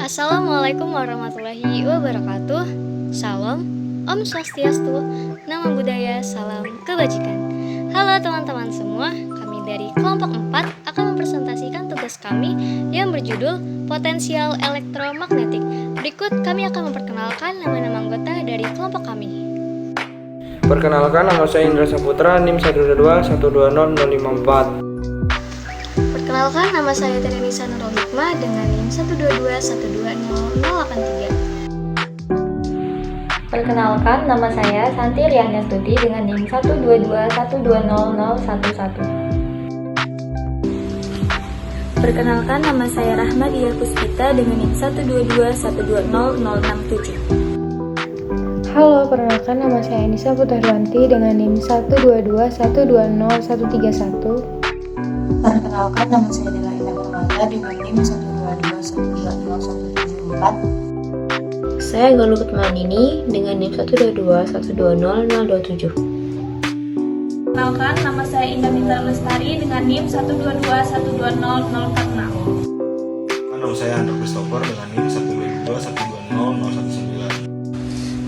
Assalamualaikum warahmatullahi wabarakatuh. Salam, Om Swastiastu, Namo Buddhaya, Salam Kebajikan. Halo teman-teman semua, kami dari kelompok 4 akan mempresentasikan tugas kami yang berjudul Potensial Elektromagnetik. Berikut kami akan memperkenalkan nama-nama anggota dari kelompok kami. Perkenalkan, nama saya Indra Saputra, NIM 122120054. Perkenalkan, nama saya Terenisa Nurul Hikmah dengan NIM 1221200. Perkenalkan, nama saya Santi Riana Stuti dengan NIM 122120011. Perkenalkan, nama saya Rahma Dia Puspita dengan NIM 122120067. Halo, perkenalkan nama saya Anissa Putahriwanti dengan NIM 122120131. Perkenalkan, nama saya Dela Indah Purwanta dengan NIM 1221304. Saya Galuh Ketmanini dengan NIM 122120027. Perkenalkan, nama saya Indah Bintang Lestari dengan NIM 122120046. Nama saya Andrew Christopher dengan NIM 122120019.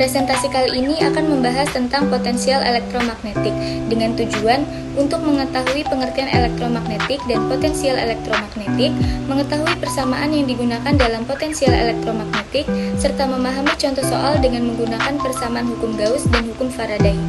Presentasi kali ini akan membahas tentang potensial elektromagnetik dengan tujuan untuk mengetahui pengertian elektromagnetik dan potensial elektromagnetik, mengetahui persamaan yang digunakan dalam potensial elektromagnetik, serta memahami contoh soal dengan menggunakan persamaan hukum Gauss dan hukum Faraday.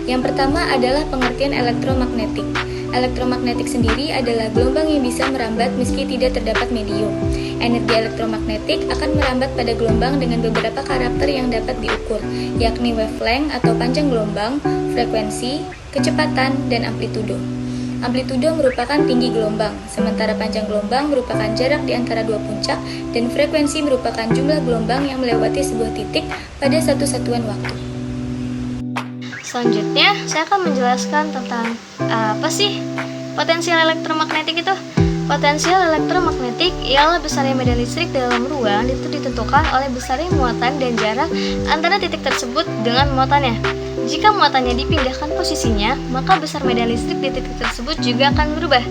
Yang pertama adalah pengertian elektromagnetik. Elektromagnetik sendiri adalah gelombang yang bisa merambat meski tidak terdapat medium. Energi elektromagnetik akan merambat pada gelombang dengan beberapa karakter yang dapat diukur, yakni wavelength atau panjang gelombang, frekuensi, kecepatan, dan amplitudo. Amplitudo merupakan tinggi gelombang, sementara panjang gelombang merupakan jarak di antara dua puncak, dan frekuensi merupakan jumlah gelombang yang melewati sebuah titik pada satu satuan waktu. Selanjutnya, saya akan menjelaskan tentang apa sih potensial elektromagnetik itu. Potensial elektromagnetik ialah besarnya medan listrik dalam ruang itu ditentukan oleh besarnya muatan dan jarak antara titik tersebut dengan muatannya. Jika muatannya dipindahkan posisinya, maka besar medan listrik di titik tersebut juga akan berubah.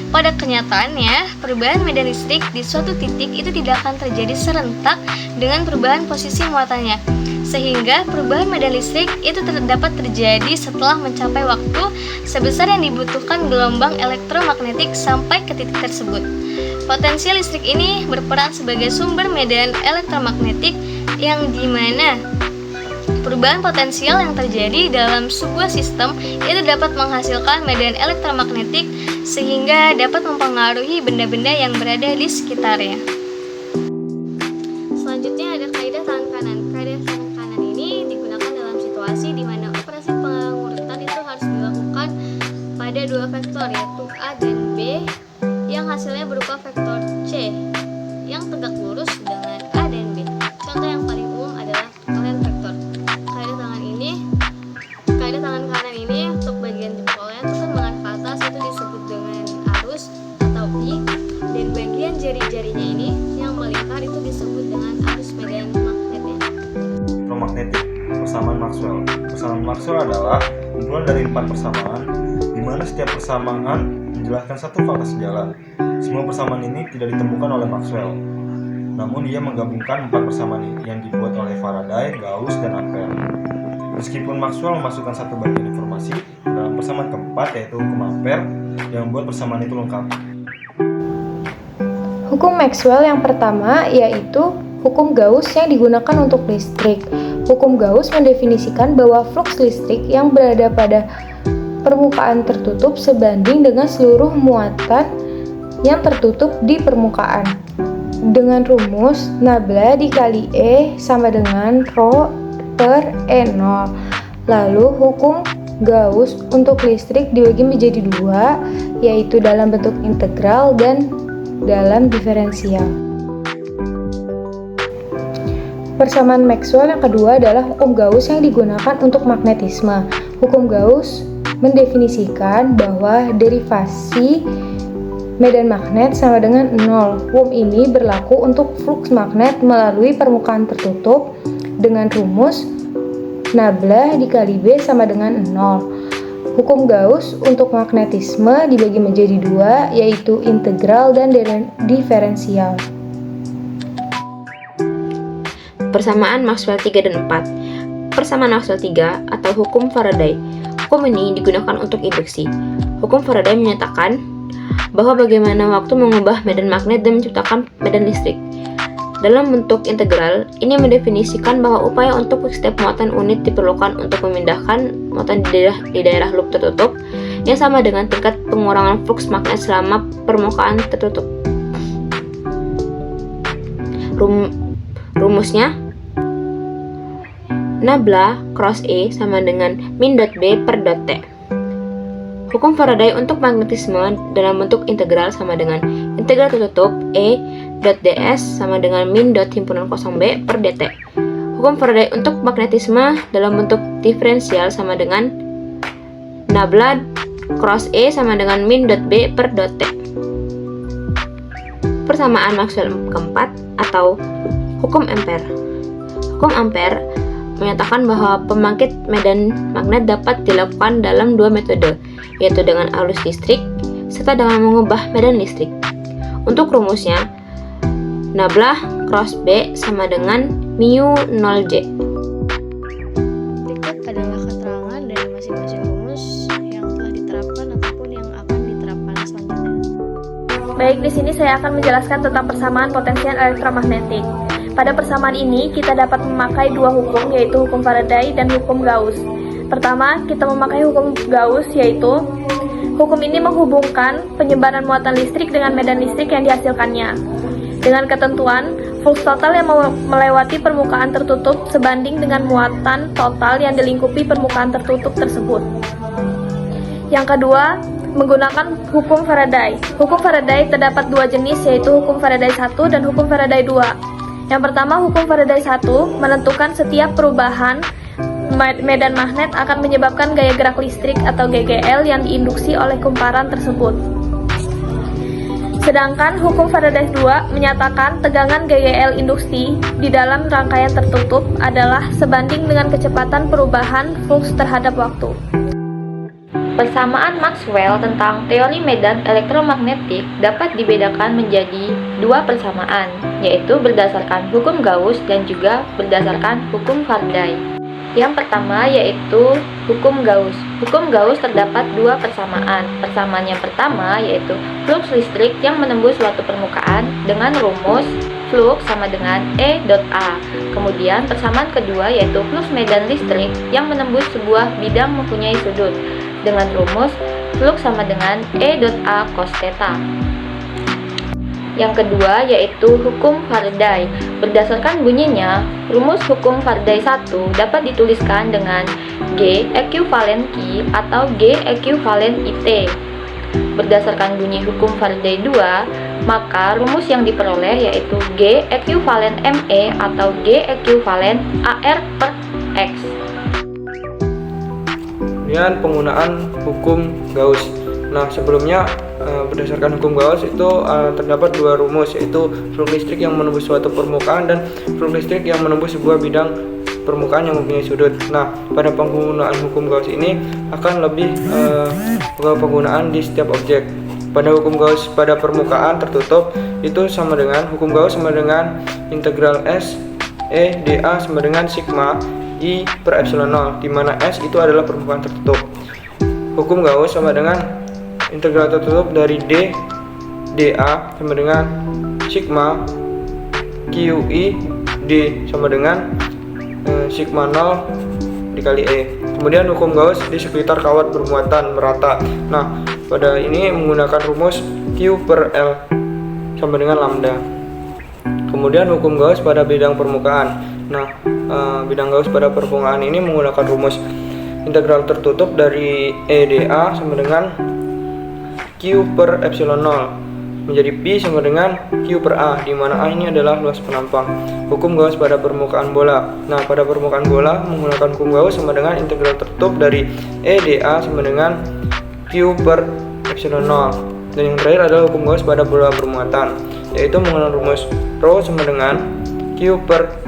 Pada kenyataannya, perubahan medan listrik di suatu titik itu tidak akan terjadi serentak dengan perubahan posisi muatannya. Sehingga perubahan medan listrik itu dapat terjadi setelah mencapai waktu sebesar yang dibutuhkan gelombang elektromagnetik sampai ke titik tersebut. Potensial listrik ini berperan sebagai sumber medan elektromagnetik yang dimana perubahan potensial yang terjadi dalam sebuah sistem itu dapat menghasilkan medan elektromagnetik sehingga dapat mempengaruhi benda-benda yang berada di sekitarnya. Selanjutnya ada kaidah tangan kanan. Kaidah tangan kanan ini digunakan dalam situasi di mana operasi pengurutan itu harus dilakukan pada dua vektor, yaitu A dan B, yang hasilnya berupa vektor C yang tegak lurus dengan A dan B. Contoh yang paling umum adalah tolen vektor. Kaidah tangan kanan ini untuk bagian jempolnya itu kan mengarah ke atas, itu disebut dengan arus atau I, dan bagian jari-jarinya ini yang melingkar itu disebut dengan arus medan magnetnya. Elektromagnetik, persamaan Maxwell. Persamaan Maxwell adalah kumpulan dari 4 persamaan, di mana setiap persamaan menjelaskan satu fakta sejalan. Semua persamaan ini tidak ditemukan oleh Maxwell, namun ia menggabungkan 4 persamaan yang dibuat oleh Faraday, Gauss, dan Ampere. Meskipun Maxwell memasukkan satu bagian informasi dalam persamaan keempat, yaitu hukum Ampere, yang membuat persamaan itu lengkap. Hukum Maxwell yang pertama yaitu hukum Gauss yang digunakan untuk listrik. Hukum Gauss mendefinisikan bahwa fluks listrik yang berada pada permukaan tertutup sebanding dengan seluruh muatan yang tertutup di permukaan. Dengan rumus nabla dikali E sama dengan Rho per E0. Lalu hukum Gauss untuk listrik dibagi menjadi dua, yaitu dalam bentuk integral dan dalam diferensial. Persamaan Maxwell yang kedua adalah hukum Gauss yang digunakan untuk magnetisme. Hukum Gauss mendefinisikan bahwa derivasi medan magnet sama dengan 0. Hukum ini berlaku untuk fluks magnet melalui permukaan tertutup dengan rumus nabla dikali B sama dengan 0. Hukum Gauss untuk magnetisme dibagi menjadi dua, yaitu integral dan diferensial. Persamaan Maxwell 3 dan 4. Persamaan Maxwell 3 atau hukum Faraday. Hukum ini digunakan untuk induksi. Hukum Faraday menyatakan bahwa bagaimana waktu mengubah medan magnet dan menciptakan medan listrik. Dalam bentuk integral, ini mendefinisikan bahwa upaya untuk setiap muatan unit diperlukan untuk memindahkan muatan di daerah loop tertutup yang sama dengan tingkat pengurangan flux magnet selama permukaan tertutup. Rumusnya, nabla cross E sama dengan min dot B per dot T. Hukum Faraday untuk magnetisme dalam bentuk integral sama dengan integral tertutup E dot ds sama dengan min dot himpunan kosong B per dt. Hukum Faraday untuk magnetisme dalam bentuk diferensial sama dengan nabla cross E sama dengan min dot B per dot T. Persamaan Maxwell keempat atau hukum Ampere. Hukum Ampere menyatakan bahwa pembangkit medan magnet dapat dilakukan dalam dua metode, yaitu dengan arus listrik serta dengan mengubah medan listrik. Untuk rumusnya, nabla cross B sama dengan mu 0J. Berikut adalah keterangan dari masing-masing rumus yang telah diterapkan ataupun yang akan diterapkan selanjutnya. Baik, di sini saya akan menjelaskan tentang persamaan potensial elektromagnetik. Pada persamaan ini, kita dapat memakai dua hukum, yaitu hukum Faraday dan hukum Gauss. Pertama, kita memakai hukum Gauss, yaitu hukum ini menghubungkan penyebaran muatan listrik dengan medan listrik yang dihasilkannya. Dengan ketentuan, flux total yang melewati permukaan tertutup sebanding dengan muatan total yang dilingkupi permukaan tertutup tersebut. Yang kedua, menggunakan hukum Faraday. Hukum Faraday terdapat dua jenis, yaitu hukum Faraday 1 dan hukum Faraday 2. Yang pertama, hukum Faraday 1 menentukan setiap perubahan medan magnet akan menyebabkan gaya gerak listrik atau GGL yang diinduksi oleh kumparan tersebut. Sedangkan hukum Faraday 2 menyatakan tegangan GGL induksi di dalam rangkaian tertutup adalah sebanding dengan kecepatan perubahan flux terhadap waktu. Persamaan Maxwell tentang teori medan elektromagnetik dapat dibedakan menjadi dua persamaan, yaitu berdasarkan hukum Gauss dan juga berdasarkan hukum Faraday. Yang pertama yaitu hukum Gauss. Hukum Gauss terdapat dua persamaan. Persamaan yang pertama yaitu flux listrik yang menembus suatu permukaan dengan rumus flux sama dengan E dot A. Kemudian persamaan kedua yaitu flux medan listrik yang menembus sebuah bidang mempunyai sudut dengan rumus flux sama dengan E dot A cos theta. Yang kedua yaitu hukum Faraday. Berdasarkan bunyinya, rumus hukum Faraday 1 dapat dituliskan dengan G ekuivalen Q atau G ekuivalen IT. Berdasarkan bunyi hukum Faraday 2, maka rumus yang diperoleh yaitu G ekuivalen ME atau G ekuivalen AR per X. Kemudian penggunaan hukum Gauss. Nah, sebelumnya berdasarkan hukum Gauss itu terdapat dua rumus, yaitu flux listrik yang menembus suatu permukaan dan flux listrik yang menembus sebuah bidang permukaan yang mempunyai sudut. Nah, pada penggunaan hukum Gauss ini akan lebih penggunaan di setiap objek. Pada hukum Gauss pada permukaan tertutup itu sama dengan hukum Gauss sama dengan integral S E dA sama dengan sigma I per epsilon 0, di mana S itu adalah permukaan tertutup. Hukum Gauss sama dengan integral tertutup dari D dA sama dengan sigma QI D sama dengan sigma 0 dikali E. Kemudian hukum Gauss di sekitar kawat bermuatan merata. Nah, pada ini menggunakan rumus Q per L sama dengan lambda. Kemudian hukum Gauss pada bidang permukaan. Nah, bidang Gauss pada permukaan ini menggunakan rumus integral tertutup dari E dA sama dengan Q per epsilon 0 menjadi Pi sama dengan Q per A, di mana A ini adalah luas penampang. Hukum Gauss pada permukaan bola. Nah, pada permukaan bola menggunakan hukum Gauss sama dengan integral tertutup dari E dA sama dengan Q per epsilon 0. Dan yang terakhir adalah hukum Gauss pada bola bermuatan, yaitu menggunakan rumus Rho sama dengan Q per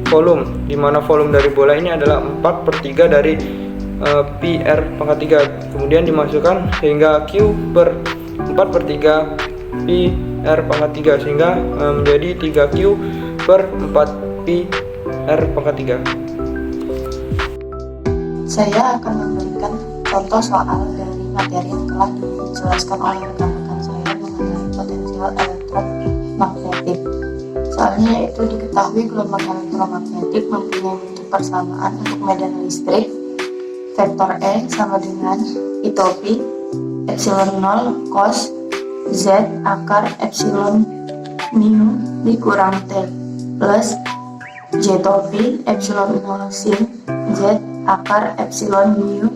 volume, di mana volume dari bola ini adalah 4/3 dari pi r pangkat 3, kemudian dimasukkan sehingga Q per 4/3 pi r pangkat 3 sehingga menjadi 3Q per 4 Pi R pangkat 3. Saya akan memberikan contoh soal dari materi yang telah dijelaskan oleh rekan-rekan saya mengenai potensial elektromagnetik. Soalnya yaitu diketahui gelombang elektromagnetik mempunyai bentuk persamaan untuk medan listrik. Vektor E sama dengan I/Pi epsilon 0 cos Z akar epsilon mu dikurang T plus J/Pi epsilon 0 sin Z akar epsilon mu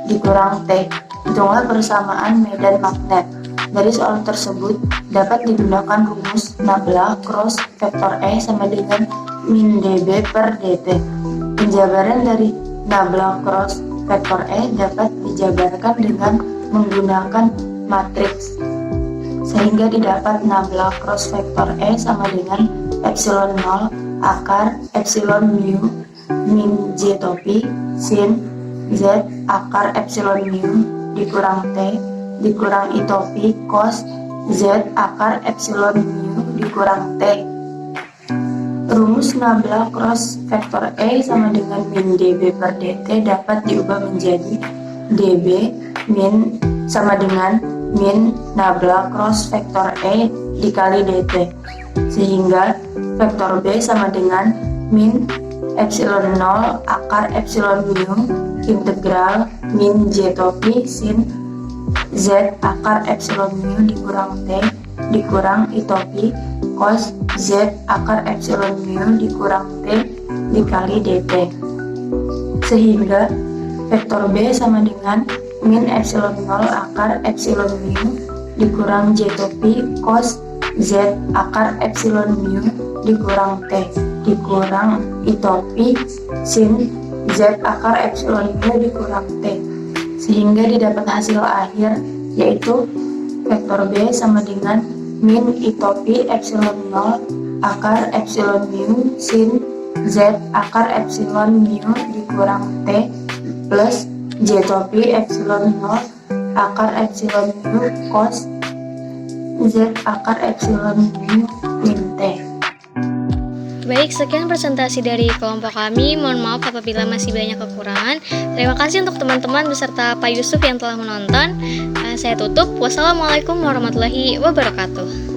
dikurang T. Hitunglah persamaan medan magnet. Dari soal tersebut dapat digunakan rumus nabla cross vektor E sama dengan min dB per dt. Penjabaran dari nabla cross vektor E dapat dijabarkan dengan menggunakan matriks, sehingga didapat nabla cross vektor E sama dengan epsilon 0 akar epsilon mu min J/Pi sin Z akar epsilon mu dikurang T dikurang I/Pi cos Z akar epsilon mu dikurang T. Rumus nabla cross vektor E sama dengan min dB per dt dapat diubah menjadi dB min sama dengan min nabla cross vektor E dikali dt, sehingga vektor B sama dengan min epsilon 0 akar epsilon mu integral min J/Pi sin Z akar epsilon mu dikurang T dikurang I/Pi cos Z akar epsilon mu dikurang T dikali dt, sehingga vektor B sama dengan min epsilon 0 akar epsilon mu dikurang J/Pi cos Z akar epsilon mu dikurang T dikurang I/Pi sin Z akar epsilon mu dikurang T, sehingga didapat hasil akhir yaitu vektor B sama dengan min I/Pi epsilon 0 akar epsilon mu sin Z akar epsilon mu dikurang T plus J/Pi epsilon 0 akar epsilon mu cos Z akar epsilon mu min T. Baik, sekian presentasi dari kelompok kami. Mohon maaf apabila masih banyak kekurangan. Terima kasih untuk teman-teman beserta Pak Yusuf yang telah menonton. Saya tutup. Wassalamualaikum warahmatullahi wabarakatuh.